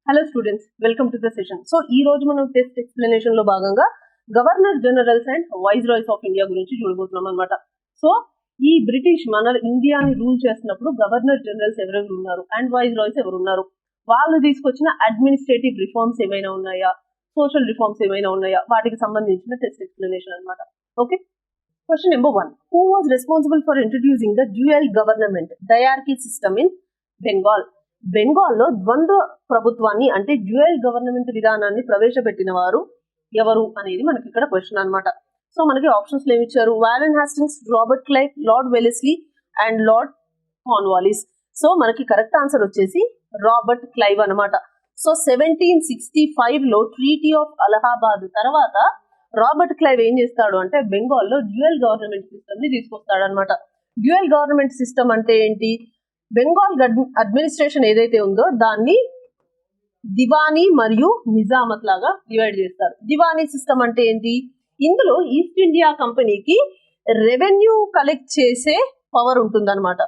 Hello students, welcome to the session. So ఈ రోజు మనం టెస్ట్ ఎక్స్ప్లెనేషన్ లో భాగంగా governor generals and viceroys of India గురించి చూడబోతున్నాం అనమాట. సో ఈ బ్రిటిష్ మన ఇండియాని రూల్ చేస్తున్నప్పుడు గవర్నర్ జనరల్స్ ఎవరెవరు ఉన్నారు అండ్ వైస్ రాయ్స్ ఎవరు ఉన్నారు, వాళ్ళు తీసుకొచ్చిన అడ్మినిస్ట్రేటివ్ రిఫార్మ్స్ ఏమైనా ఉన్నాయా, సోషల్ రిఫార్మ్స్ ఏమైనా ఉన్నాయా, వాటికి సంబంధించిన టెస్ట్ ఎక్స్ప్లెనేషన్ అనమాట. Okay, question number 1. Who was responsible for introducing the dual government dyarchy system in Bengal? బెంగాల్లో ద్వంద్వ ప్రభుత్వాన్ని అంటే డ్యూయల్ గవర్నమెంట్ విధానాన్ని ప్రవేశపెట్టిన వారు ఎవరు అనేది మనకి ఇక్కడ క్వశ్చన్ అనమాట. సో మనకి ఆప్షన్స్ ఏమి ఇచ్చారు? Warren Hastings, Robert Clive, lord Wellesley and lord Cornwallis. So మనకి కరెక్ట్ ఆన్సర్ వచ్చేసి రాబర్ట్ క్లైవ్ అనమాట. సో 1765 లో ట్రీటీ ఆఫ్ అలహాబాద్ తర్వాత రాబర్ట్ క్లైవ్ ఏం చేస్తాడు అంటే బెంగాల్లో డ్యూయల్ గవర్నమెంట్ సిస్టమ్ ని తీసుకొస్తాడు అనమాట. డ్యూయల్ గవర్నమెంట్ సిస్టమ్ అంటే ఏంటి? బెంగాల్ అడ్మినిస్ట్రేషన్ ఏదైతే ఉందో దాన్ని దివానీ మరియు నిజామత్ లాగా డివైడ్ చేస్తారు. దివానీ సిస్టమ్ అంటే ఏంటి? ఇందులో ఈస్ట్ ఇండియా కంపెనీకి రెవెన్యూ కలెక్ట్ చేసే పవర్ ఉంటుందన్నమాట.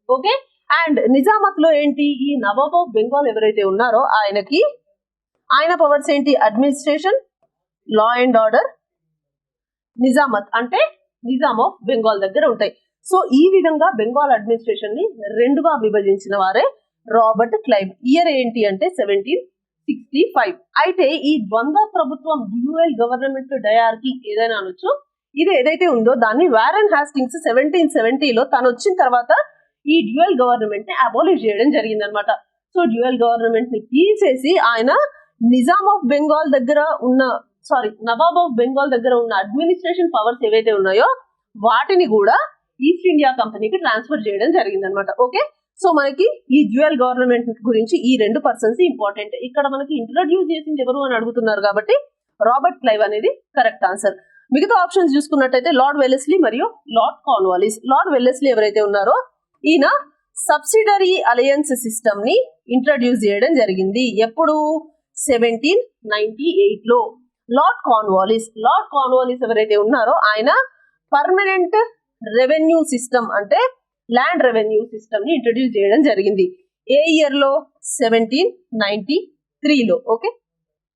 ఓకే, అండ్ నిజామత్ లో ఏంటి? ఈ నవాబ్ ఆఫ్ బెంగాల్ ఎవరైతే ఉన్నారో ఆయన పవర్స్ ఏంటి? Administration, law and order. నిజామత్ అంటే నిజాం ఆఫ్ బెంగాల్ దగ్గర ఉంటాయి. సో ఈ విధంగా బెంగాల్ అడ్మినిస్ట్రేషన్ ని రెండుగా విభజించిన వారే రాబర్ట్ క్లైవ్. ఇయర్ ఏంటి అంటే 1765. అయితే ఈ ద్వంద్వ ప్రభుత్వం డ్యూయల్ గవర్నమెంట్ డయార్కీ ఏదైనా అనొచ్చు, ఇది ఏదైతే ఉందో దాన్ని వారెన్ హాస్టింగ్స్ 1770లో తను వచ్చిన తర్వాత ఈ డ్యూయల్ గవర్నమెంట్ ని అబాలిష్ చేయడం జరిగింది అనమాట. సో డ్యూయల్ గవర్నమెంట్ ని తీసేసి ఆయన నిజాం ఆఫ్ బెంగాల్ దగ్గర ఉన్న నవాబ్ ఆఫ్ బెంగాల్ దగ్గర ఉన్న అడ్మినిస్ట్రేషన్ పవర్స్ ఏవైతే ఉన్నాయో వాటిని కూడా ఈస్ట్ ఇండియా కంపెనీకి ట్రాన్స్ఫర్ చేయడం జరిగింది అనమాట. ఓకే, సో మనకి ఈ డ్యూయల్ గవర్నమెంట్ గురించి ఈ రెండు పర్సన్స్ ఇంపార్టెంట్. ఇక్కడ మనకి ఇంట్రడ్యూస్ చేసింది ఎవరు అని అడుగుతున్నారు కాబట్టి రాబర్ట్ క్లైవ్ అనేది కరెక్ట్ ఆన్సర్. మిగతా ఆప్షన్స్ చూసుకున్నట్టయితే లార్డ్ వెలెస్లీ మరియు లార్డ్ కార్న్వాలిస్. లార్డ్ వెలెస్లీ ఎవరైతే ఉన్నారో ఈయన సబ్సిడరీ అలయన్స్ సిస్టమ్ ని ఇంట్రడ్యూస్ చేయడం జరిగింది. ఎప్పుడు? 1798 లో. లార్డ్ కార్న్వాలిస్ ఎవరైతే ఉన్నారో ఆయన పర్మనెంట్ రెవెన్యూ సిస్టమ్ అంటే ల్యాండ్ రెవెన్యూ సిస్టమ్ ని ఇంట్రడ్యూస్ చేయడం జరిగింది. ఏ ఇయర్ లో? 1793 లో. Okay,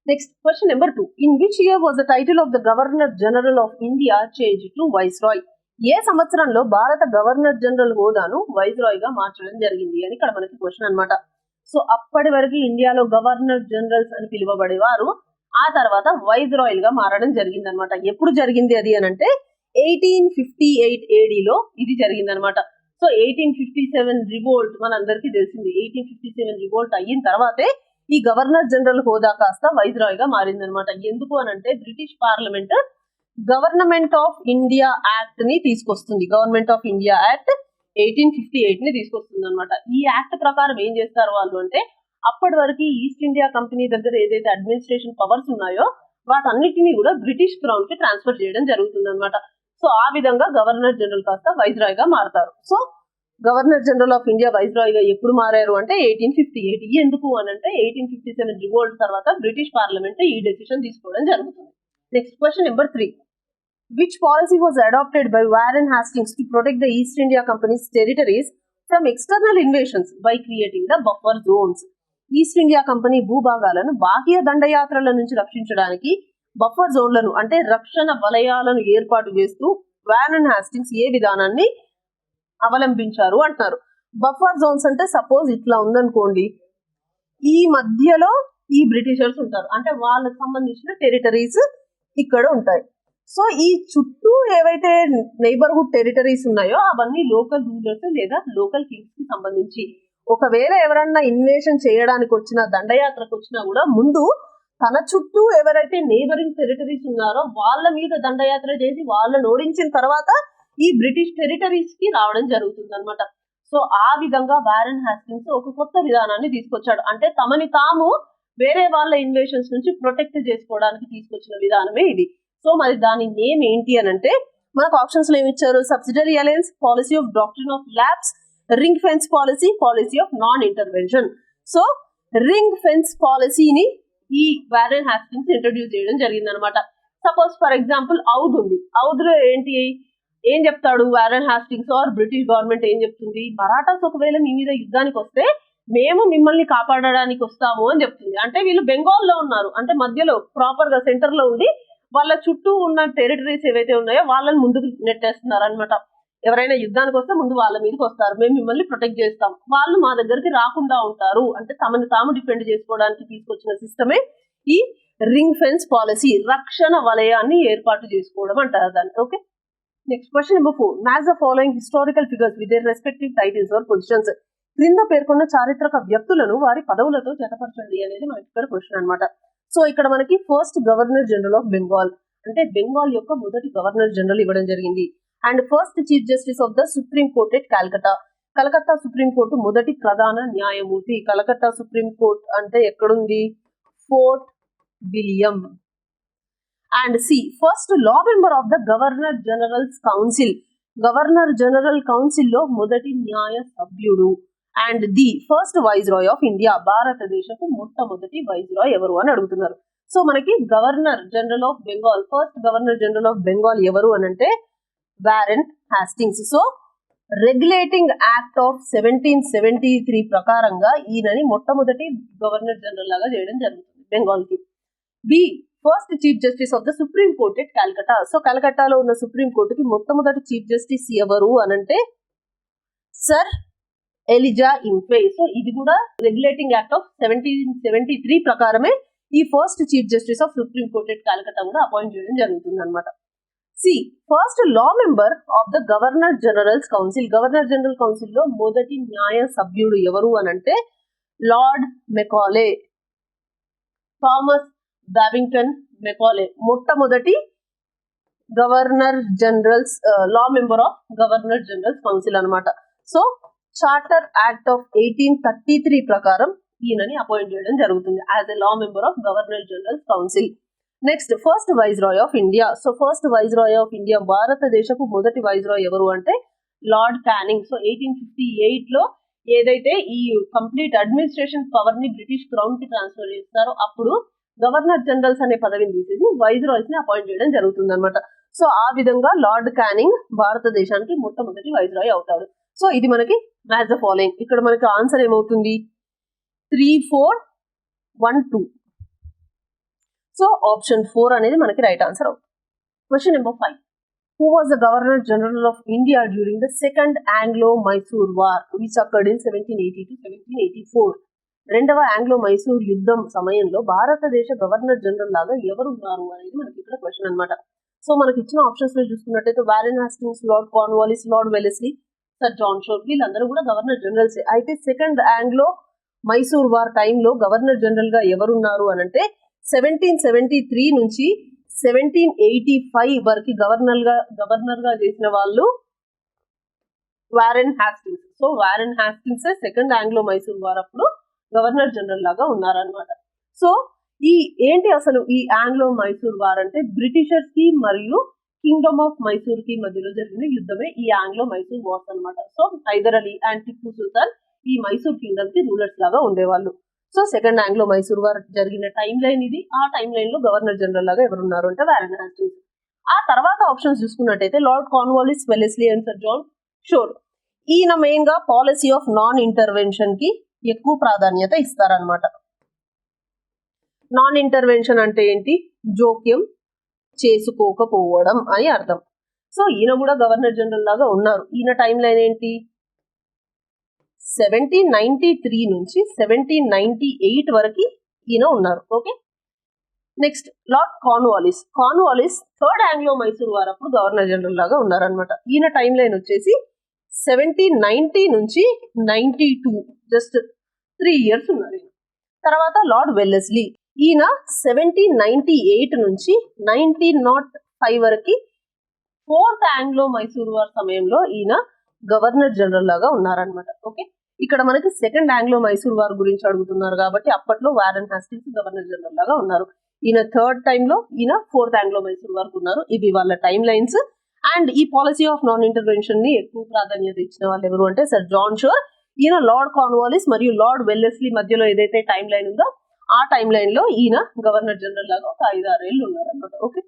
next question number 2. In which year was the title of the governor general of India change to viceroy? ఏ సంవత్సరంలో భారత గవర్నర్ జనరల్ హోదాను వైస్ రాయ్ గా మార్చడం జరిగింది అని ఇక్కడ మనకి క్వశ్చన్ అనమాట. సో అప్పటి వరకు ఇండియాలో గవర్నర్ జనరల్స్ అని పిలువబడేవారు, ఆ తర్వాత వైస్ రాయల్ గా మారడం జరిగింది అనమాట. ఎప్పుడు జరిగింది అది అని అంటే 1858 ADలో ఇది జరిగింది అనమాట. సో 1857 రివోల్ట్ మనందరికీ తెలిసింది. 1857 రివోల్ట్ అయిన తర్వాతే ఈ గవర్నర్ జనరల్ హోదా కాస్త వైస్ రాయ్ గా మారిందనమాట. ఎందుకు అని అంటే British parliament government of India act ని తీసుకొస్తుంది. గవర్నమెంట్ ఆఫ్ ఇండియా యాక్ట్ 1858 ని తీసుకొస్తుంది అనమాట. ఈ యాక్ట్ ప్రకారం ఏం చేస్తారు వాళ్ళు అంటే అప్పటి వరకు ఈస్ట్ ఇండియా కంపెనీ దగ్గర ఏదైతే అడ్మినిస్ట్రేషన్ పవర్స్ ఉన్నాయో వాటన్నిటిని కూడా బ్రిటిష్ క్రౌన్ కి ట్రాన్స్ఫర్ చేయడం జరుగుతుంది అనమాట. సో ఆ విధంగా గవర్నర్ జనరల్ కాస్త వైస్ రాయ్ గా మారతారు. So governor general of India viceroy గా ఎప్పుడు మారారు అంటే 1858. ఎందుకు అని అంటే 1857 రివోల్ట్ తర్వాత బ్రిటిష్ పార్లమెంట్ ఈ డెసిషన్ తీసుకోవడం జరుగుతుంది. Next question number 3. Which policy was adopted by Warren Hastings to protect the East India Company's territories from external invasions by creating the buffer zones? East India company భూభాగాలను బాహ్య దండయాత్రల నుంచి రక్షించడానికి buffer జోన్లను అంటే రక్షణ వలయాలను ఏర్పాటు చేస్తూ వారెన్ హాస్టింగ్స్ ఏ విధానాన్ని అవలంబించారు అంటున్నారు. బఫర్ జోన్స్ అంటే సపోజ్ ఇట్లా ఉందనుకోండి, ఈ మధ్యలో ఈ బ్రిటిషర్స్ ఉంటారు, అంటే వాళ్ళకి సంబంధించిన టెరిటరీస్ ఇక్కడ ఉంటాయి. సో ఈ చుట్టూ ఏవైతే నైబర్హుడ్ టెరిటరీస్ ఉన్నాయో అవన్నీ లోకల్ రూలర్స్ లేదా లోకల్ కింగ్స్ కి సంబంధించి. ఒకవేళ ఎవరన్నా ఇన్వేషన్ చేయడానికి వచ్చినా, దండయాత్రకు వచ్చినా కూడా ముందు తన చుట్టూ ఎవరైతే నైబరింగ్ టెరిటరీస్ ఉన్నారో వాళ్ళ మీద దండయాత్ర చేసి వాళ్ళని ఓడించిన తర్వాత ఈ బ్రిటిష్ టెరిటరీస్ కి రావడం జరుగుతుంది అనమాట. సో ఆ విధంగా వారెన్ హాస్టింగ్స్ ఒక కొత్త విధానాన్ని తీసుకొచ్చాడు. అంటే తమని తాము వేరే వాళ్ళ ఇన్వేషన్స్ నుంచి ప్రొటెక్ట్ చేసుకోవడానికి తీసుకొచ్చిన విధానమే ఇది. సో మరి దాని నేమ్ ఏంటి అని అంటే మనకు ఆప్షన్స్ లో ఏమి ఇచ్చారు? Subsidiary alliance, policy of doctrine of labs, ring fence policy, policy of non intervention. So ring fence పాలసీని ఈ వారెన్ హాస్టింగ్స్ ఇంట్రడ్యూస్ చేయడం జరిగింది అనమాట. సపోజ్ ఫర్ ఎగ్జాంపుల్ ఔద్ ఉంది. ఔద్లో ఏంటి ఏం చెప్తాడు Warren Hastings or British government ఏం చెప్తుంది? మరాఠాస్ ఒకవేళ మీ మీద యుద్ధానికి వస్తే మేము మిమ్మల్ని కాపాడడానికి వస్తాము అని చెప్తుంది. అంటే వీళ్ళు బెంగాల్లో ఉన్నారు, అంటే మధ్యలో ప్రాపర్ గా సెంటర్ లో ఉండి వాళ్ళ చుట్టూ ఉన్న టెరిటరీస్ ఏవైతే ఉన్నాయో వాళ్ళని ముందుకు నెట్టేస్తున్నారు అనమాట. ఎవరైనా యుద్ధానికి వస్తే ముందు వాళ్ళ మీదకి వస్తారు, మేము మిమ్మల్ని ప్రొటెక్ట్ చేస్తాం, వాళ్ళు మా దగ్గరికి రాకుండా ఉంటారు. అంటే తమని తాము డిఫెండ్ చేసుకోవడానికి తీసుకొచ్చిన సిస్టమే ఈ రింగ్ ఫెన్స్ పాలసీ, రక్షణ వలయాన్ని ఏర్పాటు చేసుకోవడం అంటారు దాన్ని. Okay, next question number 4. Match the following historical figures with their respective titles or positions. క్రింద పేర్కొన్న చారిత్రక వ్యక్తులను వారి పదవులతో జతపరచండి అనేది మనకి ఇక్కడ క్వశ్చన్ అనమాట. సో ఇక్కడ మనకి first governor general of Bengal, అంటే బెంగాల్ యొక్క మొదటి గవర్నర్ జనరల్ ఇవ్వడం జరిగింది. And first chief justice of the supreme court at Calcutta, Calcutta supreme court మొదటి ప్రధాన న్యాయమూర్తి. కలకత్తా సుప్రీం కోర్ట్ అంటే ఎక్కడుంది? Fort William. And C first law member of the governor generals council, governor general council లో మొదటి న్యాయ సభ్యుడు. And the first viceroy of India, భారతదేశపు మొట్టమొదటి వైస్రాయ్ ఎవరు అని అడుగుతున్నారు. సో మనకి governor general of Bengal, first governor general of Bengal ఎవరు అని అంటే Warren Hastings. So regulating act of 1773 ప్రకారంగా ఈయనని మొట్టమొదటి గవర్నర్ జనరల్ లాగా చేయడం జరుగుతుంది బెంగాల్ కి. B first chief justice of the supreme court at Calcutta. So కలకత్తాలో ఉన్న సుప్రీం కోర్టుకి మొట్టమొదటి చీఫ్ జస్టిస్ ఎవరు అనంటే సర్ ఎలిజా ఇన్ఫే. సో ఇది కూడా రెగ్యులేటింగ్ యాక్ట్ ఆఫ్ 1773 ప్రకారమే ఈ first chief justice of supreme court at Calcutta కూడా అపాయింట్ చేయడం జరుగుతుంది అనమాట. సి first law member of the governor generals council, governor general council లో మొదటి న్యాయ సభ్యుడు ఎవరు అనంటే Lord Macaulay, Thomas Babington Macaulay, మొట్టమొదటి governor general's law member of governor generals council అనమాట. సో చార్టర్ యాక్ట్ ఆఫ్ 1833 ప్రకారం ఈయనని అపాయింట్ చేయడం జరుగుతుంది as a law member of governor generals council. Next first viceroy of India. So first viceroy of India, భారతదేశపు మొదటి viceroy ఎవరు అంటే lord canning. So 1858 లో ఏదైతే ఈ కంప్లీట్ అడ్మినిస్ట్రేషన్ పవర్ ని బ్రిటిష్ క్రౌన్ కి ట్రాన్స్ఫర్ చేస్తారో అప్పుడు గవర్నర్ జనరల్స్ అనే పదవిని తీసేసి వైస్రాయ్స్ ని అపాయింట్ చేయడం జరుగుతుంది అనమాట. సో ఆ విధంగా లార్డ్ క్యానింగ్ భారతదేశానికి మొట్టమొదటి వైస్రాయ్ అవుతాడు. సో ఇది మనకి మ్యాచ్ ద ఫాలోయింగ్. ఇక్కడ మనకి ఆన్సర్ ఏమవుతుంది? 3, 4, 1, 2. సో ఆప్షన్ 4 అనేది మనకి రైట్ ఆన్సర్ అవుతుంది. Question number 5. Who was the Governor General of India during the Second Anglo-Mysore War, which occurred in 1780 to 1784? రెండవ ఆంగ్లో మైసూర్ యుద్ధం సమయంలో భారతదేశ గవర్నర్ జనరల్ లాగా ఎవరు ఉన్నారు అనేది మనకి ఇక్కడ క్వశ్చన్ అనమాట. సో మనకి ఇచ్చిన ఆప్షన్స్ లో చూసుకున్నట్టయితే Warren Hastings, Lord Cornwallis, Lord Wellesley, sir John Shore, వీళ్ళందరూ కూడా గవర్నర్ జనరల్స్. అయితే సెకండ్ ఆంగ్లో మైసూర్ వార్ టైంలో గవర్నర్ జనరల్ గా ఎవరున్నారు అనంటే 1773 నుంచి 1785 వరకు గవర్నర్ గా చేసిన వాళ్ళు Warren Hastings. So Warren Hastings second Anglo Mysore war అప్పుడు గవర్నర్ జనరల్ లాగా ఉన్నారనమాట. సో ఈ ఏంటి అసలు ఈ ఆంగ్లో మైసూర్ వార్ అంటే బ్రిటిషర్స్ కి మరియు కింగ్డమ్ ఆఫ్ మైసూర్ కి మధ్యలో జరిగిన యుద్ధమే ఈ ఆంగ్లో మైసూర్ వార్స్ అనమాట. సో హైదర్ అలీ అండ్ టిప్పు సుల్తాన్ ఈ మైసూర్ కింగ్డమ్ కి రూలర్స్ లాగా ఉండేవాళ్ళు. So second Anglo Mysore war జరిగిన టైం లైన్ ఇది. ఆ టైం లైన్ లో గవర్నర్ జనరల్ లాగా ఎవరున్నారు అంటే వారెన్ హాస్టింగ్స్. ఆ తర్వాత ఆప్షన్స్ చూసుకున్నట్టయితే Lord Cornwallis, Wellesley and sir John Shore. ఈయన మెయిన్ గా పాలసీ ఆఫ్ నాన్ ఇంటర్వెన్షన్ కి ఎక్కువ ప్రాధాన్యత ఇస్తారనమాట. నాన్ ఇంటర్వెన్షన్ అంటే ఏంటి? జోక్యం చేసుకోకపోవడం అని అర్థం. సో ఈయన కూడా గవర్నర్ జనరల్ లాగా ఉన్నారు. ఈయన టైం లైన్ ఏంటి? 1793 నుంచి 1798 వరకు ఈయన ఉన్నారు. Okay, next lord Cornwallis third Anglo Mysore war అప్పుడు గవర్నర్ జనరల్ లాగా ఉన్నారనమాట. ఈయన టైం లైన్ వచ్చేసి 1790 నుంచి 92, జస్ట్ 3 years ఉన్నారు ఈయన. తర్వాత లార్డ్ వెల్లెస్లీ, ఈయన 1798 నుంచి 1905 వరకు ఫోర్త్ ఆంగ్లో మైసూర్ వార్ సమయంలో ఈయన గవర్నర్ జనరల్ లాగా ఉన్నారనమాట. ఓకే, ఇక్కడ మనకి సెకండ్ ఆంగ్లో మైసూర్ వార్ గురించి అడుగుతున్నారు కాబట్టి అప్పట్లో వారెన్ హాస్టింగ్స్ గవర్నర్ జనరల్ లాగా ఉన్నారు. ఈయన థర్డ్ టైంలో, ఈయన ఫోర్త్ ఆంగ్లో మైసూర్ వార్ ఉన్నారు. ఇవి వాళ్ళ టైం లైన్స్. అండ్ ఈ పాలసీ ఆఫ్ నాన్ ఇంటర్వెన్షన్ ని ఎక్కువ ప్రాధాన్యత ఇచ్చిన వాళ్ళు ఎవరు అంటే సర్ జాన్ షోర్. ఈయన లార్డ్ కార్న్వాలిస్ మరియు లార్డ్ వెల్లెస్లీ మధ్యలో ఏదైతే టైం లైన్ ఉందో ఆ టైం లైన్ లో ఈయన గవర్నర్ జనరల్ లాగా ఒక 5-6 ఏళ్ళు ఉన్నారనమాట. ఓకే.